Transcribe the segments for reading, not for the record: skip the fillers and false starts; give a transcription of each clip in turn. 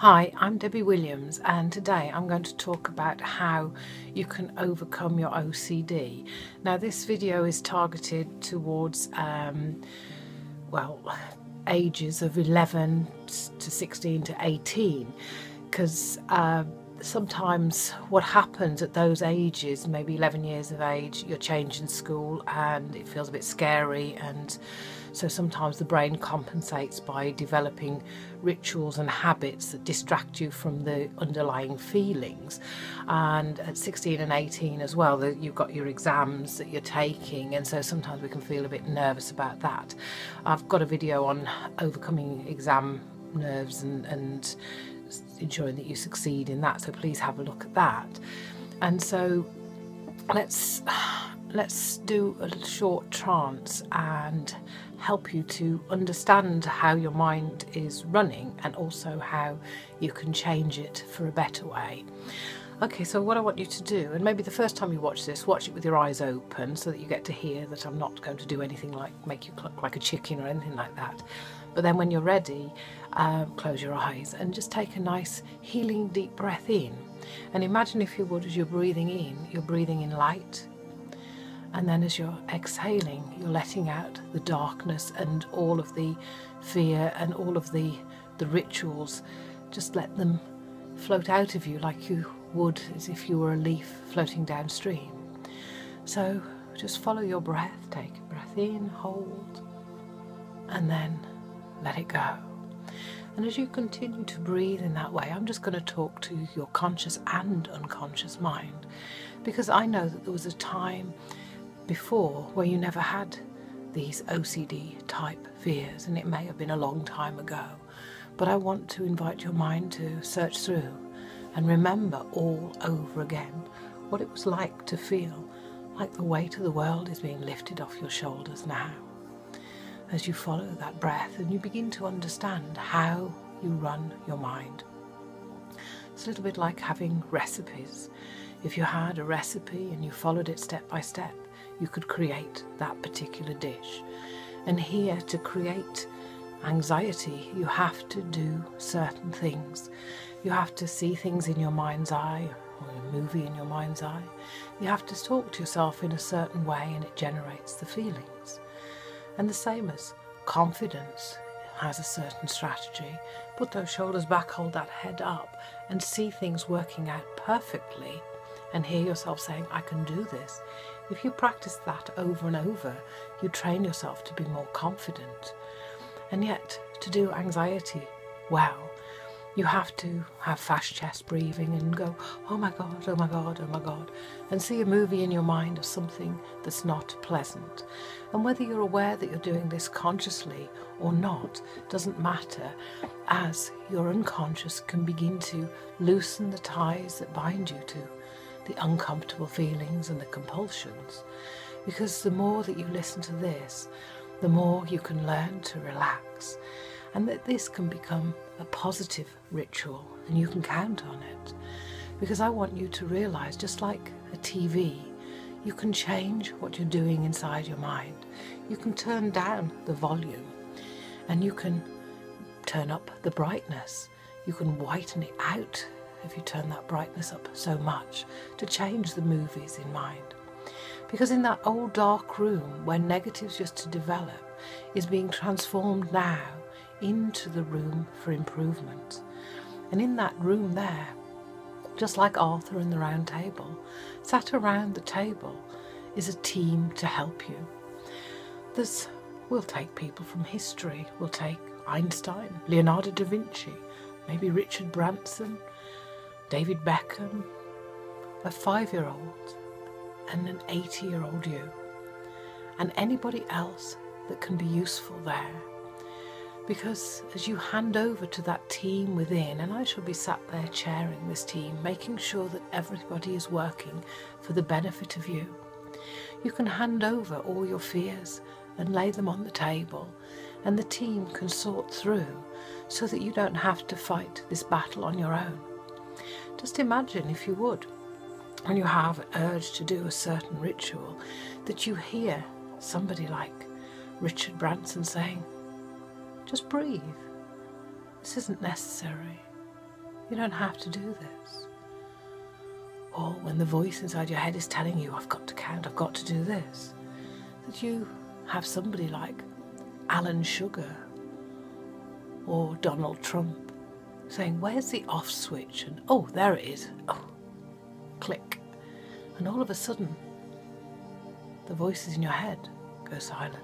Hi, I'm Debbie Williams, and today I'm going to talk about how you can overcome your OCD. Now, this video is targeted towards, ages of 11 to 16 to 18, because sometimes what happens at those ages, maybe 11 years of age, you're changing school and it feels a bit scary, and so sometimes the brain compensates by developing rituals and habits that distract you from the underlying feelings. And at 16 and 18 as well, you've got your exams that you're taking, and so sometimes we can feel a bit nervous about that. I've got a video on overcoming exam nerves and ensuring that you succeed in that, so please have a look at that. And so let's do a short trance and help you to understand how your mind is running and also how you can change it for a better way. Okay, so what I want you to do, and maybe the first time you watch this, watch it with your eyes open so that you get to hear that I'm not going to do anything like make you cluck like a chicken or anything like that. But then when you're ready, close your eyes and just take a nice healing deep breath in. And imagine, if you would, as you're breathing in light. And then as you're exhaling, you're letting out the darkness and all of the fear and all of the rituals. Just let them float out of you like you would as if you were a leaf floating downstream. So just follow your breath. Take a breath in, hold, and then let it go. And as you continue to breathe in that way, I'm just going to talk to your conscious and unconscious mind, because I know that there was a time before where you never had these OCD type fears, and it may have been a long time ago, but I want to invite your mind to search through and remember all over again what it was like to feel like the weight of the world is being lifted off your shoulders now, as you follow that breath and you begin to understand how you run your mind. It's a little bit like having recipes. If you had a recipe and you followed it step by step, you could create that particular dish. And here, to create anxiety, you have to do certain things. You have to see things in your mind's eye, or a movie in your mind's eye. You have to talk to yourself in a certain way, and it generates the feelings. And the same as confidence has a certain strategy. Put those shoulders back, hold that head up, and see things working out perfectly, and hear yourself saying, I can do this. If you practice that over and over, you train yourself to be more confident. And yet, to do anxiety well, you have to have fast chest breathing and go, oh my God, oh my God, oh my God, and see a movie in your mind of something that's not pleasant. And whether you're aware that you're doing this consciously or not doesn't matter, as your unconscious can begin to loosen the ties that bind you to the uncomfortable feelings and the compulsions. Because the more that you listen to this, the more you can learn to relax, and that this can become a positive ritual and you can count on it. Because I want you to realize, just like a TV, you can change what you're doing inside your mind. You can turn down the volume and you can turn up the brightness. You can whiten it out if you turn that brightness up so much to change the movies in mind. Because in that old dark room where negatives used to develop is being transformed now into the room for improvement. And in that room there, just like Arthur and the Round Table, sat around the table is a team to help you. We'll take people from history. We'll take Einstein, Leonardo da Vinci, maybe Richard Branson, David Beckham, a 5-year-old and an 80-year-old you, and anybody else that can be useful there. Because as you hand over to that team within, and I shall be sat there chairing this team, making sure that everybody is working for the benefit of you, you can hand over all your fears and lay them on the table, and the team can sort through so that you don't have to fight this battle on your own. Just imagine, if you would, when you have an urge to do a certain ritual, that you hear somebody like Richard Branson saying, just breathe. This isn't necessary. You don't have to do this. Or when the voice inside your head is telling you, I've got to count, I've got to do this, that you have somebody like Alan Sugar or Donald Trump saying, where's the off switch? And oh, there it is. Oh, click. And all of a sudden, the voices in your head go silent.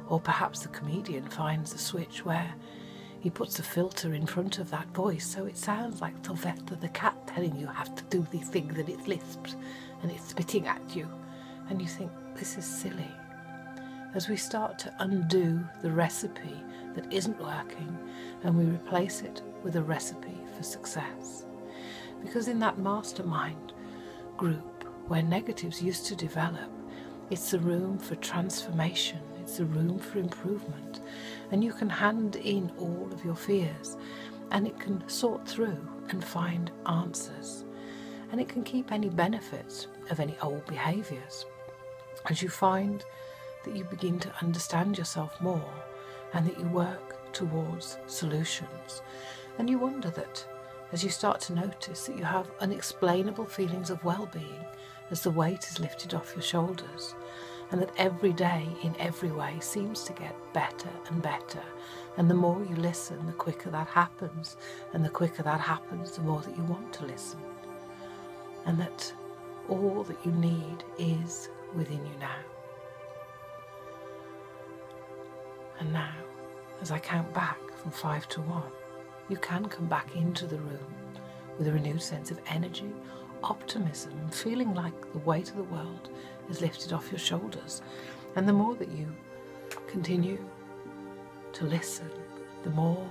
Or perhaps the comedian finds a switch where he puts a filter in front of that voice, so it sounds like Sylvester the cat telling you have to do these things, and it lisps and it's spitting at you, and you think, this is silly. As we start to undo the recipe that isn't working and we replace it with a recipe for success. Because in that mastermind group where negatives used to develop, it's the room for transformation, it's the room for improvement, and you can hand in all of your fears and it can sort through and find answers, and it can keep any benefits of any old behaviours as you find that you begin to understand yourself more and that you work towards solutions. And you wonder that as you start to notice that you have unexplainable feelings of well-being as the weight is lifted off your shoulders, and that every day in every way seems to get better and better, and the more you listen, the quicker that happens, and the quicker that happens, the more that you want to listen, and that all that you need is within you now. And now, as I count back from 5 to 1, you can come back into the room with a renewed sense of energy, optimism, feeling like the weight of the world is lifted off your shoulders. And the more that you continue to listen, the more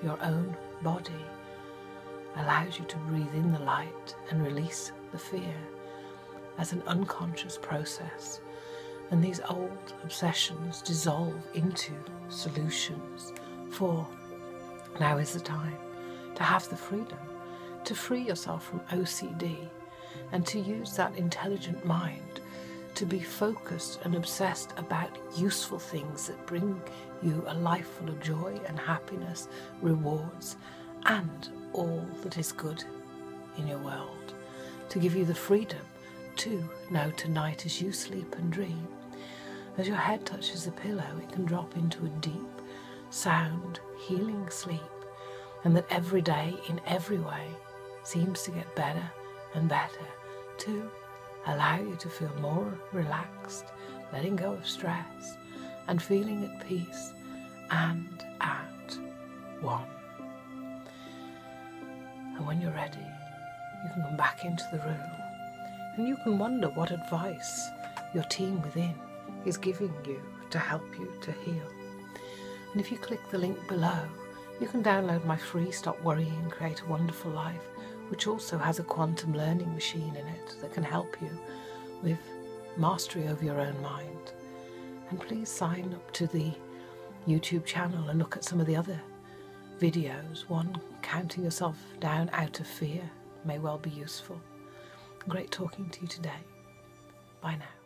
your own body allows you to breathe in the light and release the fear as an unconscious process. And these old obsessions dissolve into solutions, for now is the time to have the freedom to free yourself from OCD and to use that intelligent mind to be focused and obsessed about useful things that bring you a life full of joy and happiness, rewards, and all that is good in your world. To give you the freedom to know tonight as you sleep and dream, as your head touches the pillow, it can drop into a deep, sound, healing sleep, and that every day in every way seems to get better and better, to allow you to feel more relaxed, letting go of stress and feeling at peace and at one. And when you're ready, you can come back into the room and you can wonder what advice your team within is giving you to help you to heal. And if you click the link below, you can download my free Stop Worrying, Create a Wonderful Life, which also has a quantum learning machine in it that can help you with mastery over your own mind. And please sign up to the YouTube channel and look at some of the other videos. One, counting yourself down out of fear, may well be useful. Great talking to you today. Bye now.